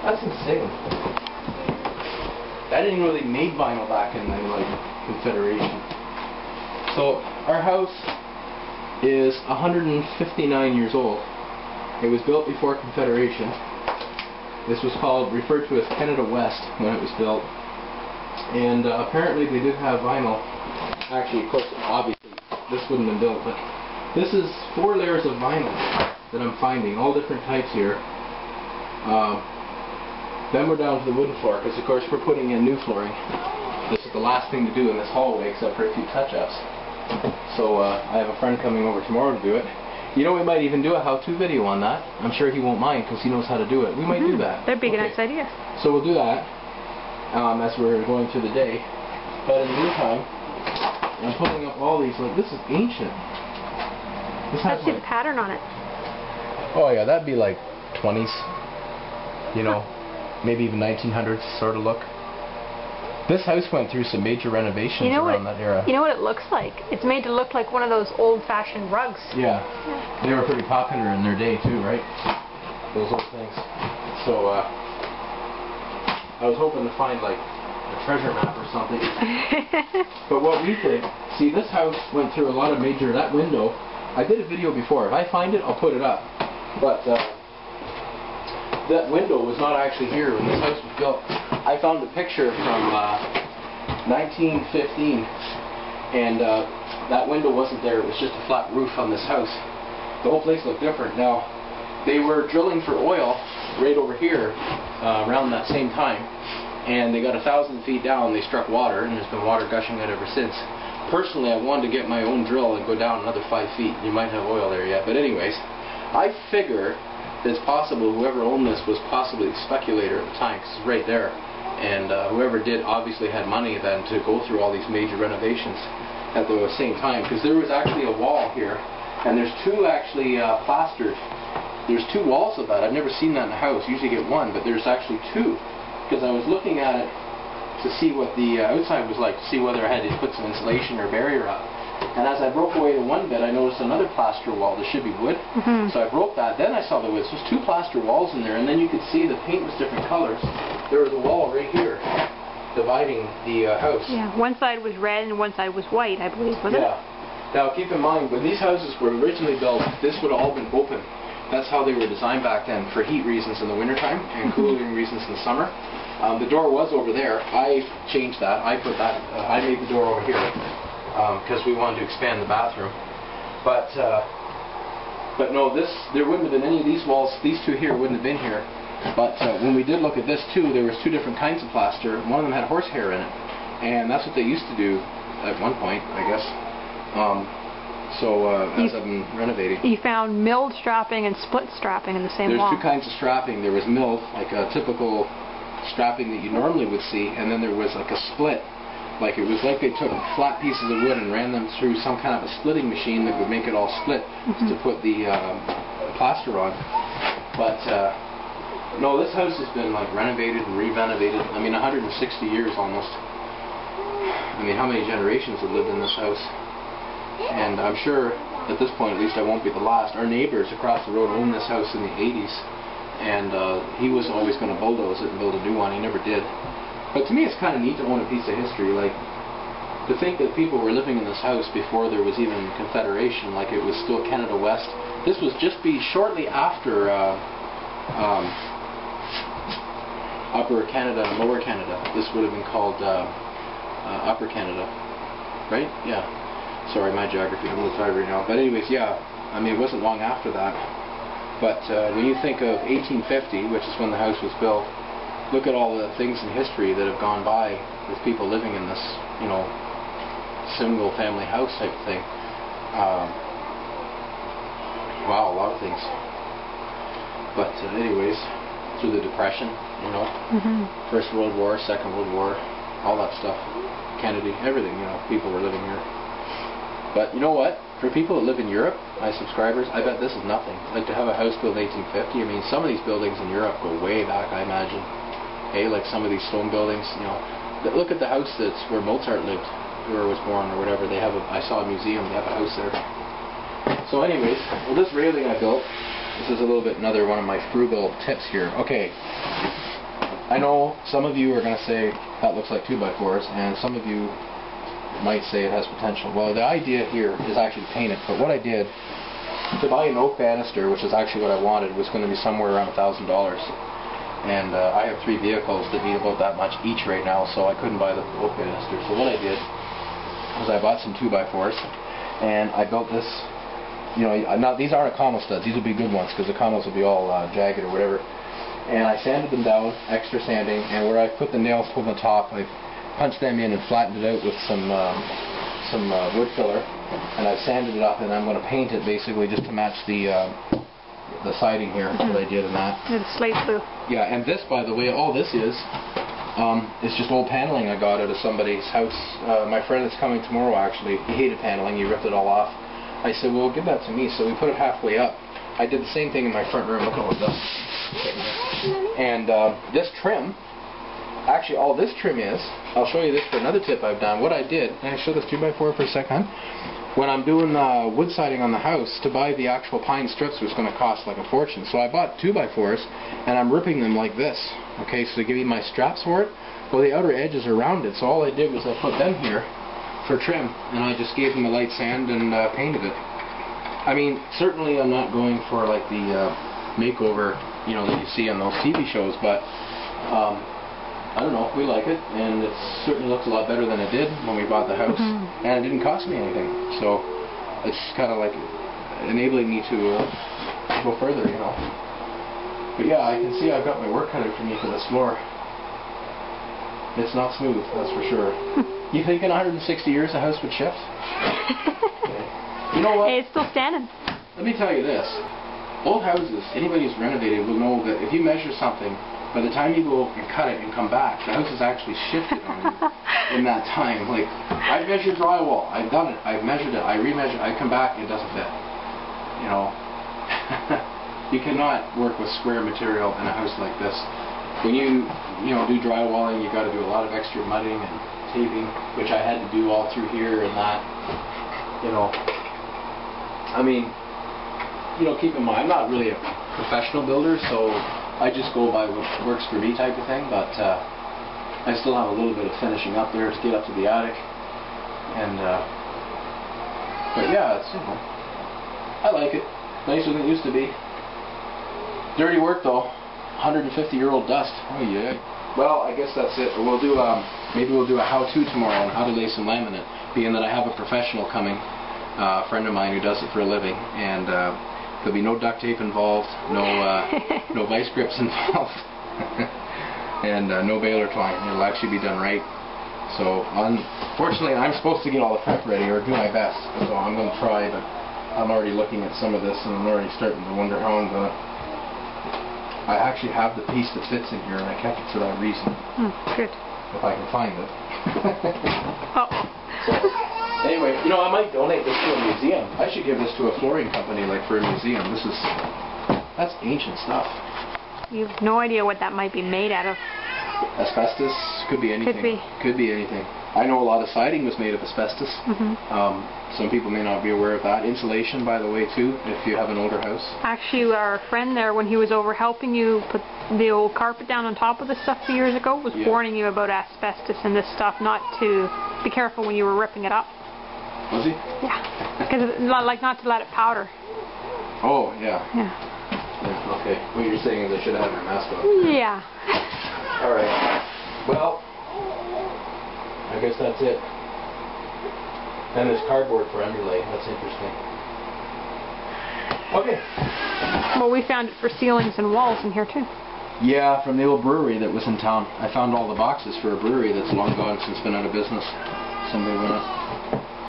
That's insane. I didn't know they made vinyl back in the Confederation. So our house is 159 years old. It was built before Confederation. This was referred to as Canada West when it was built. And apparently they did have vinyl. Actually, of course, obviously this wouldn't have been built, but this is 4 layers of vinyl that I'm finding, all different types here. Then we're down to the wooden floor, because of course we're putting in new flooring. This is the last thing to do in this hallway, except for a few touch-ups. So I have a friend coming over tomorrow to do it. You know, we might even do a how-to video on that. I'm sure he won't mind, because he knows how to do it. We might do that. That'd be a nice idea. So we'll do that as we're going through the day. But in the meantime, I'm pulling up all these, this is ancient. I see the pattern on it. Oh yeah, that'd be like 20s, you know, maybe even 1900s sort of look. This house went through some major renovations around that era. You know what it looks like? It's made to look like one of those old-fashioned rugs. Yeah, they were pretty popular in their day too, right? Those old things. So I was hoping to find like a treasure map or something. But what we think, see, this house went through a lot of major, that window, I did a video before. If I find it, I'll put it up. But that window was not actually here when this house was built. I found a picture from 1915, and that window wasn't there. It was just a flat roof on this house. The whole place looked different. Now, they were drilling for oil right over here around that same time, and they got 1,000 feet down. They struck water, and there's been water gushing out ever since. Personally, I wanted to get my own drill and go down another 5 feet. You might have oil there yet, but anyways, I figure that it's possible whoever owned this was possibly a speculator at the time, because it's right there, and whoever did obviously had money then to go through all these major renovations at the same time, because there was actually a wall here, and there's 2 actually plastered. There's 2 walls of that. I've never seen that in a house. Usually you get 1, but there's actually 2, because I was looking at it to see what the outside was like, to see whether I had to put some insulation or barrier up. And as I broke away the one bit, I noticed another plaster wall. There should be wood. So I broke that. Then I saw the wood. So there's 2 plaster walls in there, and then you could see the paint was different colors. There was a wall right here dividing the house. Yeah, one side was red and one side was white, I believe, wasn't it? Now keep in mind, when these houses were originally built, this would have all been open. That's how they were designed back then, for heat reasons in the wintertime and cooling reasons in the summer. The door was over there. I changed that. I made the door over here because we wanted to expand the bathroom. But no, there wouldn't have been any of these walls. These 2 here wouldn't have been here. But when we did look at this too, there was 2 different kinds of plaster. One of them had horsehair in it, and that's what they used to do at one point, I guess. As I've been renovating. You found milled strapping and split strapping in the same wall. There's 2 kinds of strapping. There was milled, like a typical strapping that you normally would see, and then there was like a split. Like it was like they took flat pieces of wood and ran them through some kind of a splitting machine that would make it all split to put the plaster on. But no, this house has been like renovated and re-renovated. I mean, 160 years almost. I mean, how many generations have lived in this house? And I'm sure at this point, at least, I won't be the last. Our neighbors across the road owned this house in the 80s, and he was always going to bulldoze it and build a new one. He never did. But to me, it's kind of neat to own a piece of history. Like, to think that people were living in this house before there was even Confederation, like it was still Canada West. This was just shortly after Upper Canada and Lower Canada. This would have been called Upper Canada, right? Yeah. Sorry, my geography, I'm a little tired right now. But anyways, yeah, I mean, it wasn't long after that. But when you think of 1850, which is when the house was built, look at all the things in history that have gone by with people living in this, you know, single family house type of thing. Wow, a lot of things. But anyways, through the Depression, you know, First World War, Second World War, all that stuff, Kennedy, everything, you know, people were living here. But you know what? For people that live in Europe, my subscribers, I bet this is nothing. Like to have a house built in 1850, I mean, some of these buildings in Europe go way back, I imagine. Hey, like some of these stone buildings, you know. Look at the house that's where Mozart lived, or was born, or whatever. They have I saw a museum, they have a house there. So anyways, well, this railing I built, This is a little bit another one of my frugal tips here. Okay, I know some of you are going to say that looks like 2x4s, and some of you might say it has potential. Well, the idea here is actually to paint it, but what I did, to buy an oak banister, which is actually what I wanted, was going to be somewhere around $1,000. And I have 3 vehicles that need about that much each right now, so I couldn't buy the oak banister. So what I did was I bought some 2x4s, and I built this. You know, now these aren't Econo studs. These would be good ones, because Econos will be all jagged or whatever. And I sanded them down, extra sanding, and where I put the nails on the top, I punched them in and flattened it out with some wood filler. And I've sanded it up, and I'm going to paint it basically just to match the siding here that I did in that. The slate blue. Yeah, and this, by the way, all this is just old paneling I got out of somebody's house. My friend that's coming tomorrow, actually, he hated paneling. He ripped it all off. I said, well, give that to me. So we put it halfway up. I did the same thing in my front room. Look at all this. And this trim, actually all this trim is, I'll show you this for another tip I've done. What I did, can I show this 2x4 for a second? When I'm doing wood siding on the house, to buy the actual pine strips was going to cost like a fortune. So I bought 2x4s, and I'm ripping them like this. Okay, so to give you my straps for it, well, the outer edges are rounded. So all I did was I put them here for trim, and I just gave them a light sand and painted it. I mean, certainly I'm not going for like the makeover, you know, that you see on those TV shows, but I don't know, we like it, and it certainly looks a lot better than it did when we bought the house, and it didn't cost me anything, so it's kind of like enabling me to go further, you know. But yeah, I can see I've got my work cut out for me for this floor. It's not smooth, that's for sure. You think in 160 years the house would shift? Okay. You know what? Hey, it's still standing. Let me tell you this. Old houses, anybody who's renovated will know that if you measure something, by the time you go and cut it and come back, the house has actually shifted on you in that time. Like, I've measured drywall, I've done it, I've measured it, I remeasured, I come back, it doesn't fit. You know, you cannot work with square material in a house like this. When you do drywalling, you've got to do a lot of extra mudding and taping, which I had to do all through here and that. You know, I mean, you know, keep in mind, I'm not really a professional builder, so I just go by what works for me type of thing, but I still have a little bit of finishing up there to get up to the attic. And, but yeah, it's, you know, I like it. Nicer than it used to be. Dirty work though. 150-year-old dust. Oh yeah. Well, I guess that's it. We'll do maybe we'll do a how-to tomorrow on how to lay some laminate, being that I have a professional coming, a friend of mine who does it for a living, and there'll be no duct tape involved, no vice grips involved, and no baler twine. It'll actually be done right. So unfortunately, I'm supposed to get all the prep ready or do my best. So I'm going to try, but I'm already looking at some of this and I'm already starting to wonder how I'm going to. I actually have the piece that fits in here, and I kept it for that reason. Good. If I can find it. Oh. So, anyway, you know, I might donate this to a museum. I should give this to a flooring company, like for a museum. That's ancient stuff. You have no idea what that might be made out of. Asbestos? Could be anything. Could be. Could be anything. I know a lot of siding was made of asbestos. Some people may not be aware of that. Insulation, by the way, too, if you have an older house. Actually, our friend there, when he was over helping you put the old carpet down on top of this stuff a few years ago, was warning you about asbestos and this stuff, not to be careful when you were ripping it up. Was he? Yeah. Because, like, not to let it powder. Oh, yeah. Yeah. Okay. What you're saying is I should have had my mask on. Yeah. All right. Well, I guess that's it. And there's cardboard for underlay. That's interesting. Okay. Well, we found it for ceilings and walls in here, too. Yeah, from the old brewery that was in town. I found all the boxes for a brewery that's long gone since been out of business. Somebody went up.